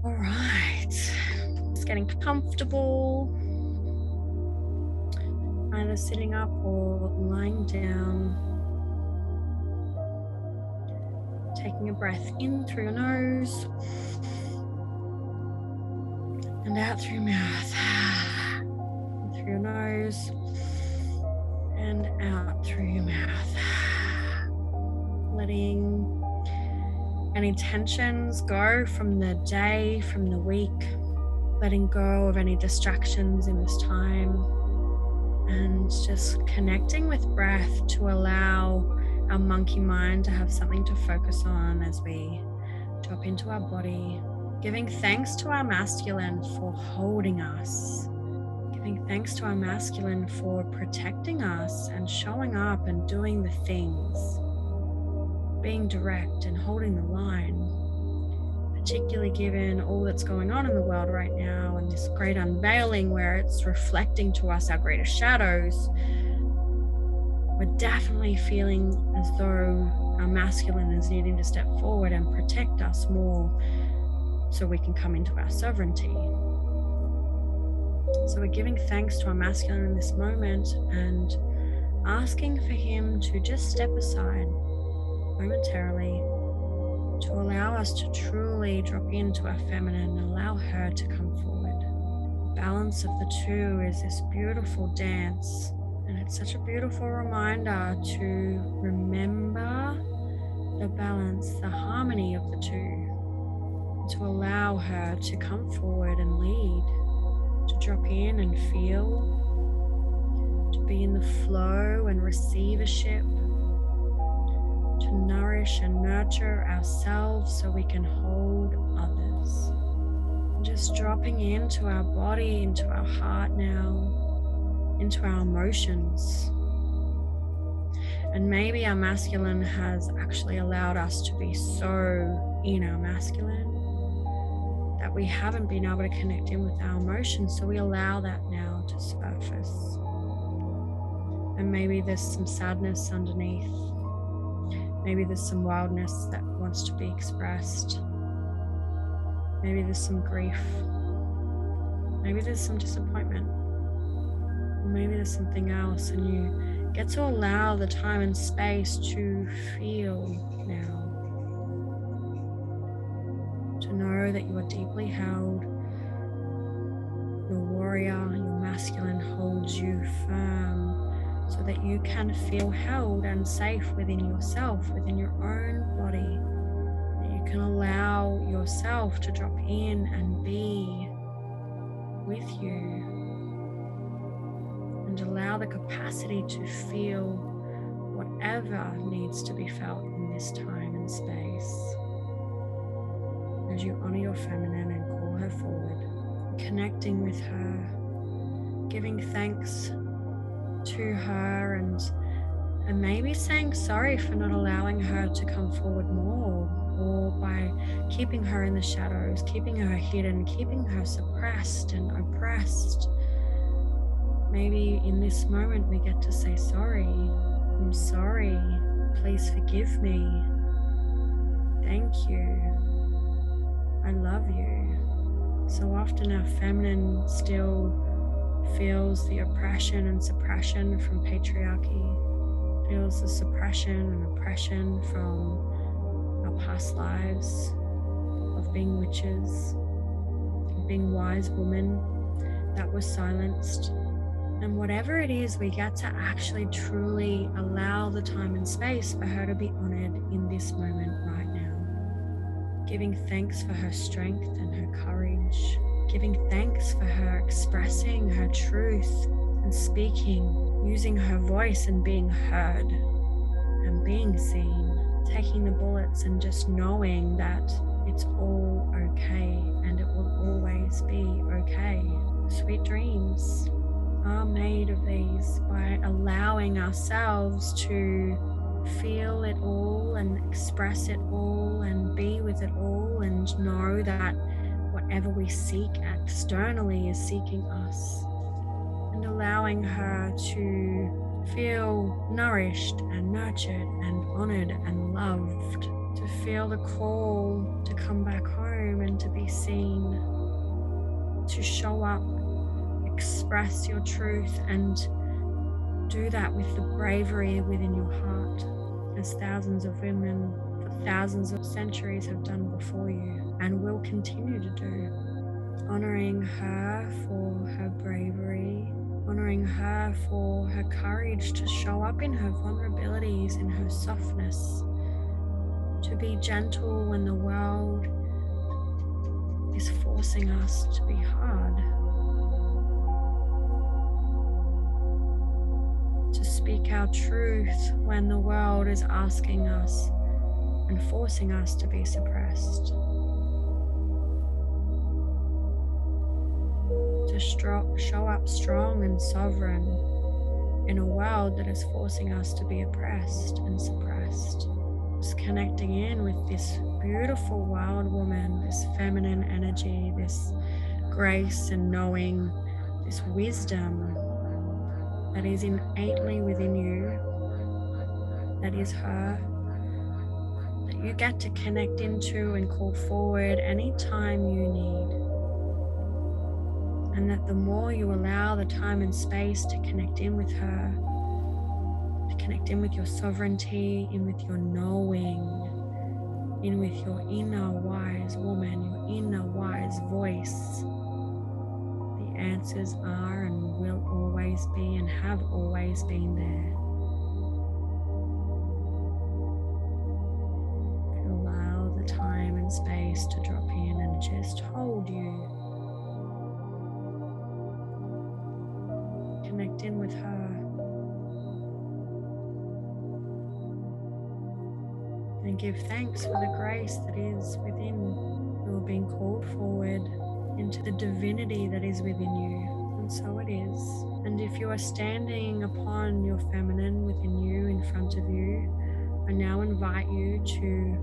All right. Just getting comfortable, either sitting up or lying down. Taking a breath in through your nose and out through your mouth. In through your nose and out through your mouth. Letting any tensions go from the day, from the week. Letting go of any distractions in this time. And just connecting with breath to allow our monkey mind to have something to focus on as we drop into our body. Giving thanks to our masculine for holding us. Giving thanks to our masculine for protecting us and showing up and doing the things. Being direct and holding the line. Particularly given all that's going on in the world right now and this great unveiling where it's reflecting to us our greatest shadows. We're definitely feeling as though our masculine is needing to step forward and protect us more so we can come into our sovereignty. So we're giving thanks to our masculine in this moment and asking for him to just step aside momentarily to allow us to truly drop into our feminine and allow her to come forward. The balance of the two is this beautiful dance. And it's such a beautiful reminder to remember the balance, the harmony of the two, to allow her to come forward and lead, to drop in and feel, to be in the flow and receivership, to nourish and nurture ourselves so we can hold others. And just dropping into our body, into our heart now, into our emotions. And maybe our masculine has actually allowed us to be so in our masculine that we haven't been able to connect in with our emotions. So we allow that now to surface. And maybe there's some sadness underneath. Maybe there's some wildness that wants to be expressed. Maybe there's some grief. Maybe there's some disappointment. Maybe there's something else, and you get to allow the time and space to feel now. To know that you are deeply held. Your warrior, your masculine holds you firm so that you can feel held and safe within yourself, within your own body. That you can allow yourself to drop in and be with you. And allow the capacity to feel whatever needs to be felt in this time and space. As you honor your feminine and call her forward, connecting with her, giving thanks to her and maybe saying sorry for not allowing her to come forward more, or by keeping her in the shadows, keeping her hidden, keeping her suppressed and oppressed. Maybe in this moment we get to say sorry. I'm sorry. Please forgive me. Thank you. I love you. So often our feminine still feels the oppression and suppression from patriarchy, feels the suppression and oppression from our past lives of being witches, of being wise women that were silenced. And whatever it is, we get to actually truly allow the time and space for her to be honored in this moment right now. Giving thanks for her strength and her courage. Giving thanks for her expressing her truth and speaking, using her voice and being heard and being seen. Taking the bullets and just knowing that it's all okay and it will always be okay. Sweet dreams are made of these by allowing ourselves to feel it all and express it all and be with it all, and know that whatever we seek externally is seeking us, and allowing her to feel nourished and nurtured and honored and loved, to feel the call to come back home and to be seen to show up, express your truth, and do that with the bravery within your heart, as thousands of women for thousands of centuries have done before you and will continue to do. Honoring her for her bravery, honoring her for her courage to show up in her vulnerabilities, in her softness, to be gentle when the world is forcing us to be hard, to speak our truth when the world is asking us and forcing us to be suppressed, to show up strong and sovereign in a world that is forcing us to be oppressed and suppressed. Just connecting in with this beautiful wild woman, this feminine energy, this grace and knowing, this wisdom that is innately within you, that is her, that you get to connect into and call forward anytime you need. And that the more you allow the time and space to connect in with her, to connect in with your sovereignty, in with your knowing, in with your inner wise woman, your inner wise voice, the answers are and will always be and have always been there. If you allow the time and space to drop in and just hold you, connect in with her, and give thanks for the grace that is within. You are being called forward into the divinity that is within you, and so it is. And if you are standing upon your feminine within you, in front of you, I now invite you to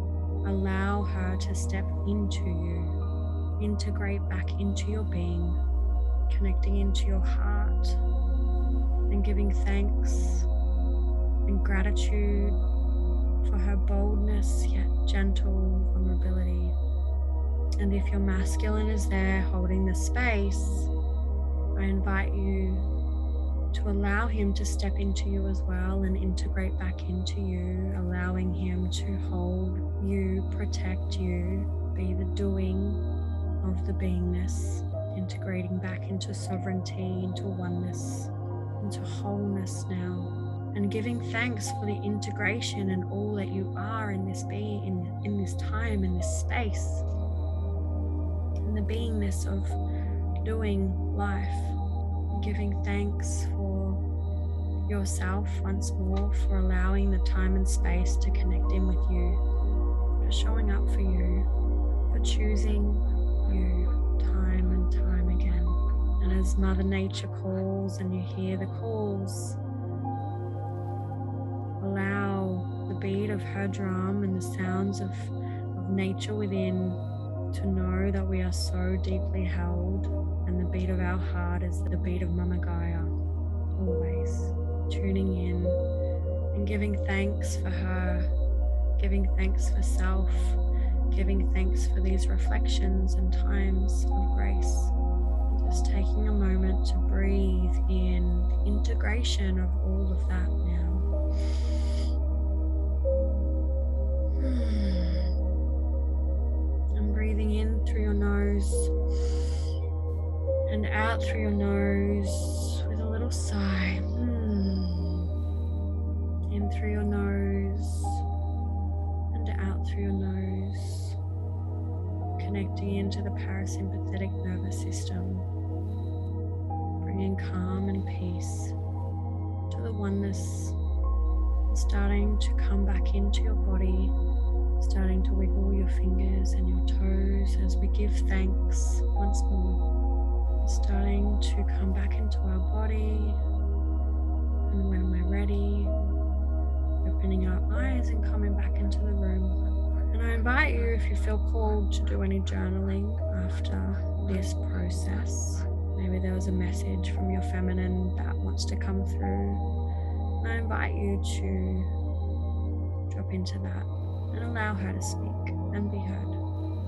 allow her to step into you, integrate back into your being, connecting into your heart, and giving thanks and gratitude for her boldness yet gentle vulnerability. And if your masculine is there holding the space, I invite you to allow him to step into you as well and integrate back into you, allowing him to hold you, protect you, be the doing of the beingness, integrating back into sovereignty, into oneness, into wholeness now, and giving thanks for the integration and all that you are in this being, in this time, in this space, in the beingness of doing life, giving thanks for yourself once more, for allowing the time and space to connect in with you, for showing up for you, for choosing you time and time again. And as Mother Nature calls and you hear the calls, allow the beat of her drum and the sounds of nature within to know that we are so deeply held, and the beat of our heart is the beat of Mama Gaia, always tuning in and giving thanks for her, giving thanks for self, giving thanks for these reflections and times of grace. Just taking a moment to breathe in the integration of all of that now. And breathing in through your nose and out through your nose with a little sigh. In through your nose and out through your nose, connecting into the parasympathetic nervous system, bringing calm and peace to the oneness, starting to come back into your body, starting to wiggle your fingers and your toes as we give thanks once more, starting to come back into our body, and when we're ready, opening our eyes and coming back into the room. And I invite you, if you feel called, to do any journaling after this process. Maybe there was a message from your feminine that wants to come through. And I invite you to drop into that and allow her to speak and be heard.